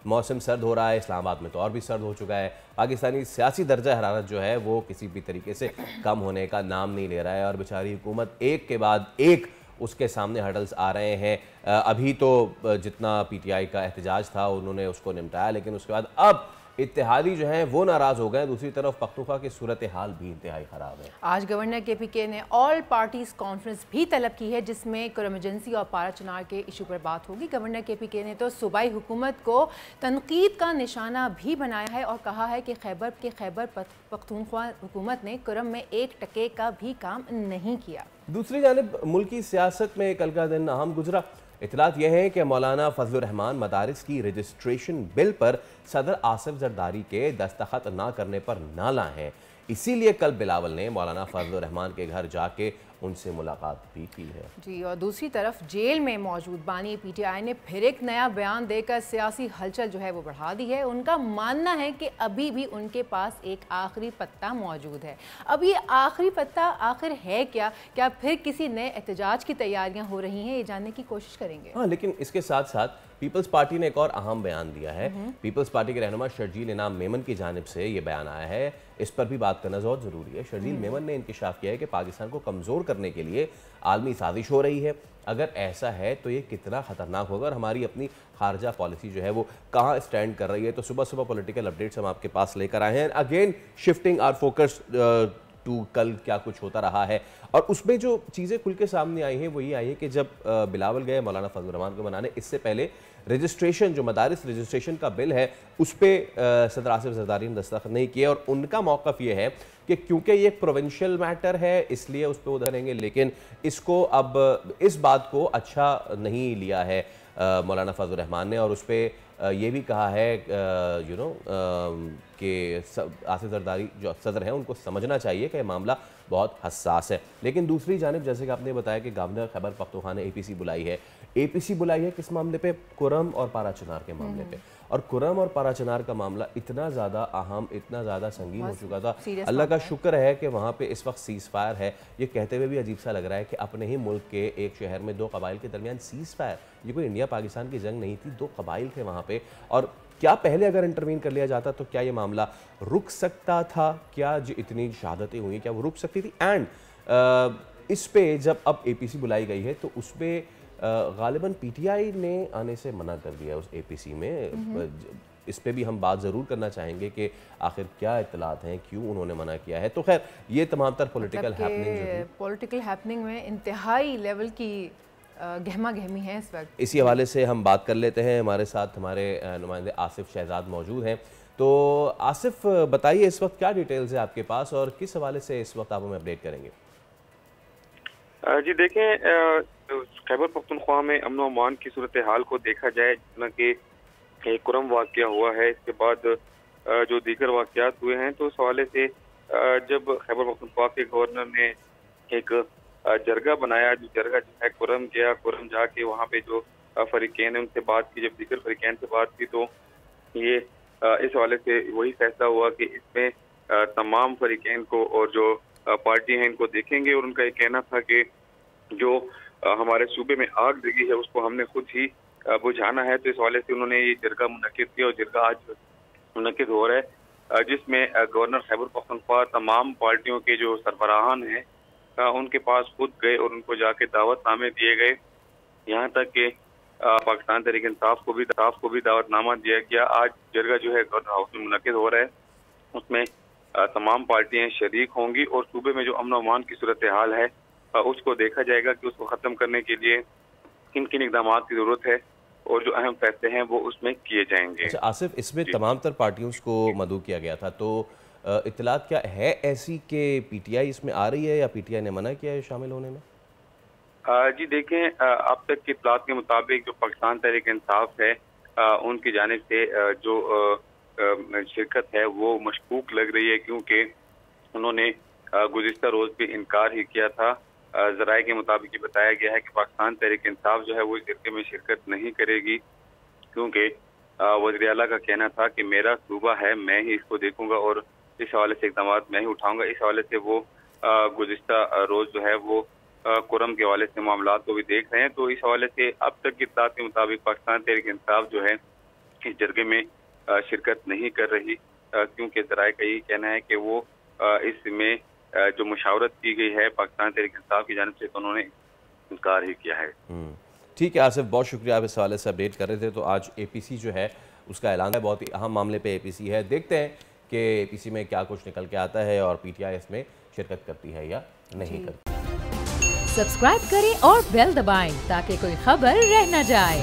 मौसम सर्द हो रहा है, इस्लामाबाद में तो और भी सर्द हो चुका है। पाकिस्तानी सियासी दर्जा हरारत जो है वो किसी भी तरीके से कम होने का नाम नहीं ले रहा है और बेचारी हुकूमत एक के बाद एक उसके सामने हर्डल्स आ रहे हैं। अभी तो जितना पीटीआई का एहतजाज था उन्होंने उसको निपटाया, लेकिन उसके बाद अब इत्तेहादी जो हैं वो नाराज़ हो गए। दूसरी तरफ पख्तूनख्वा की सूरत हाल भी इंतहाई ख़राब है। आज गवर्नर KPK ने ऑल पार्टीज कॉन्फ्रेंस भी तलब की है जिसमें कुरम एजेंसी और पारा चनार के इशू पर बात होगी। गवर्नर KPK ने तो सूबाई हुकूमत को तनकीद का निशाना भी बनाया है और कहा है कि खैबर पख्तूनख्वा हुकूमत ने कुरम में 1% का भी काम नहीं किया। दूसरी जानिब मुल्की सियासत में कल का दिन अहम गुजरा। इतलात यह है कि मौलाना फजलुर रहमान मदारिस की रजिस्ट्रेशन बिल पर सदर आसिफ जरदारी के दस्तखत ना करने पर नाला हैं। इसीलिए कल बिलावल ने मौलाना फजलुर रहमान के घर जाके उनसे मुलाकात भी की है। जी, और दूसरी तरफ जेल में मौजूद बानी PTI ने फिर एक नया बयान देकर सियासी हलचल जो है वो बढ़ा दी है। उनका मानना है कि अभी भी उनके पास एक आखिरी पत्ता मौजूद है। अब ये आखिरी पत्ता आखिर है क्या? क्या फिर किसी नए एहतजाज की तैयारियां हो रही हैं? ये जानने की कोशिश करेंगे। हाँ, लेकिन इसके साथ साथ पीपल्स पार्टी ने एक और अहम बयान दिया है। पीपल्स पार्टी के रहनुमा शर्जील इनाम मेमन की जानिब से ये बयान आया है, इस पर भी बात करना बहुत ज़रूरी है। शर्जील मेमन ने इंकशाफ किया है कि पाकिस्तान को कमज़ोर करने के लिए आलमी साजिश हो रही है। अगर ऐसा है तो ये कितना ख़तरनाक होगा और हमारी अपनी खारजा पॉलिसी जो है वो कहाँ स्टैंड कर रही है। तो सुबह सुबह पॉलिटिकल अपडेट्स हम आपके पास लेकर आए हैं। Again shifting our focus to कल क्या कुछ होता रहा है और उसमें जो चीज़ें खुल के सामने आई हैं वो ये आई है कि जब बिलावल गए मौलाना फजलुर रहमान को मनाने, इससे पहले रजिस्ट्रेशन जो मदारिस रजिस्ट्रेशन का बिल है उस पर सदर आसिफ जरदारी ने दस्तखत नहीं किए और उनका मौक़िफ़ ये है कि क्योंकि ये एक प्रोविंशियल मैटर है इसलिए उस पर उधरेंगे, लेकिन इसको अब इस बात को अच्छा नहीं लिया है मौलाना फजलुर रहमान ने और उस पर ये भी कहा है कि आसिफ जरदारी जो सदर हैं उनको समझना चाहिए कि मामला बहुत हसास है। लेकिन दूसरी जानिब जैसे कि आपने बताया कि गवर्नर खैबर पख्तूनख्वा ने APC बुलाई है। APC बुलाई है किस मामले पे? कुरम और पारा चनार के मामले पे। और कुरम और पारा चनार का मामला इतना ज़्यादा अहम, इतना ज़्यादा संगीन हो चुका था। अल्लाह का शुक्र है कि वहाँ पे इस वक्त सीज़ फायर है। ये कहते हुए भी अजीब सा लग रहा है कि अपने ही मुल्क के एक शहर में दो कबाइल के दरमियान सीज़ फायर, ये कोई इंडिया पाकिस्तान की जंग नहीं थी, दो कबाइल थे वहाँ पे। और क्या पहले अगर इंटरवीन कर लिया जाता तो क्या ये मामला रुक सकता था? क्या जो इतनी शहादतें हुई क्या वो रुक सकती थी? एंड इस पे जब अब APC बुलाई गई है तो उस पर गालिबन PTI ने आने से मना कर दिया उस APC में। इस पे भी हम बात ज़रूर करना चाहेंगे कि आखिर क्या इत्तलात हैं, क्यों उन्होंने मना किया है। तो खैर ये तमाम तर पॉलिटिकल हैपनिंग में इंतहाई लेवल की गहमा गहमी है इस वक्त। इसी हवाले से हम बात कर लेते हैं। हमारे साथ हमारे नुमाइंदे आसिफ शहजाद मौजूद हैं। तो आसिफ बताइए इस वक्त क्या डिटेल्स है आपके पास और किस हवाले से इस वक्त आप हमें अपडेट करेंगे? जी देखें, खैबर पख्तूनख्वा में अमन व अमान की सूरत हाल को देखा जाए, जितना कि कुरम वाक़या हुआ है, इसके बाद जो दीगर वाक़यात हुए हैं, तो उस हवाले से जब खैबर पख्तूनख्वा के गवर्नर ने एक जरगा बनाया, जो जरगा जो है कुरम गया, कुरम जाके वहाँ पे जो फरीकैन है उनसे बात की। जब दीगर फरीकैन से बात की तो ये इस हवाले से वही फैसला हुआ कि इसमें तमाम फरीकैन को और जो पार्टी हैं इनको देखेंगे और उनका ये कहना था कि जो हमारे सूबे में आग लगी है उसको हमने खुद ही बुझाना है। तो इस हवाले से उन्होंने ये जरगा मुनक्किद किया और जरगा आज मुनक्किद हो रहा है, जिसमें गवर्नर खैबर पख्तूनख्वा तमाम पार्टियों के जो सरबराहान हैं उनके पास खुद गए और उनको जाके दावतनामे दिए गए। यहाँ तक कि पाकिस्तान तहरीक इंसाफ को भी दावतनामा दिया गया। आज जरगा जो है गवर्नर हाउस में मुनक्किद हो रहा है, उसमें तमाम पार्टियां शरीक होंगी और सूबे में जो अमन व अमान की सूरत हाल है उसको देखा जाएगा कि उसको ख़त्म करने के लिए किन किन इक़दाम की ज़रूरत है और जो अहम फैसले हैं वो उसमें किए जाएंगे। अच्छा आसिफ, इसमें तमाम तर पार्टियों को मदऊ किया गया था, तो इत्तलात क्या है ऐसी कि PTI इसमें आ रही है या PTI ने मना किया है शामिल होने में? जी देखें, अब तक की इत्तलात के मुताबिक जो पाकिस्तान तहरीक इंसाफ है उनकी जानिब से जो शिरकत है वो मशकूक लग रही है, क्योंकि उन्होंने गुज़िश्ता रोज़ भी इनकार ही किया था। ज़राए के मुताबिक ये बताया गया है कि पाकिस्तान तहरीक इंसाफ जो है वो इस जरगे में शिरकत नहीं करेगी, क्योंकि वज़ीर आला का कहना था कि मेरा सूबा है, मैं ही इसको देखूंगा और इस हवाले से इक़दाम मैं ही उठाऊंगा। इस हवाले से वो गुज़िश्ता रोज़ जो है वो कुरम के हवाले से मामला को भी देख रहे हैं। तो इस हवाले से अब तक की इत्तलात के मुताबिक पाकिस्तान तहरीक इंसाफ जो है इस जरगे में शिरकत नहीं कर रही, क्योंकि ज़राए का यही कहना है कि वो इसमें जो मुशावरत की गई है पाकिस्तान तहरीक इंसाफ की जानिब से, तो उन्होंने इनकार ही किया है। ठीक है आसिफ, बहुत शुक्रिया, आप इस हवाले से अपडेट कर रहे थे। तो आज APC जो है उसका ऐलान है, बहुत ही अहम मामले पे APC है। देखते हैं कि APC में क्या कुछ निकल के आता है और PTI इसमें शिरकत करती है या नहीं करती। सब्सक्राइब करें और बेल दबाएं ताकि कोई खबर रह न जाए।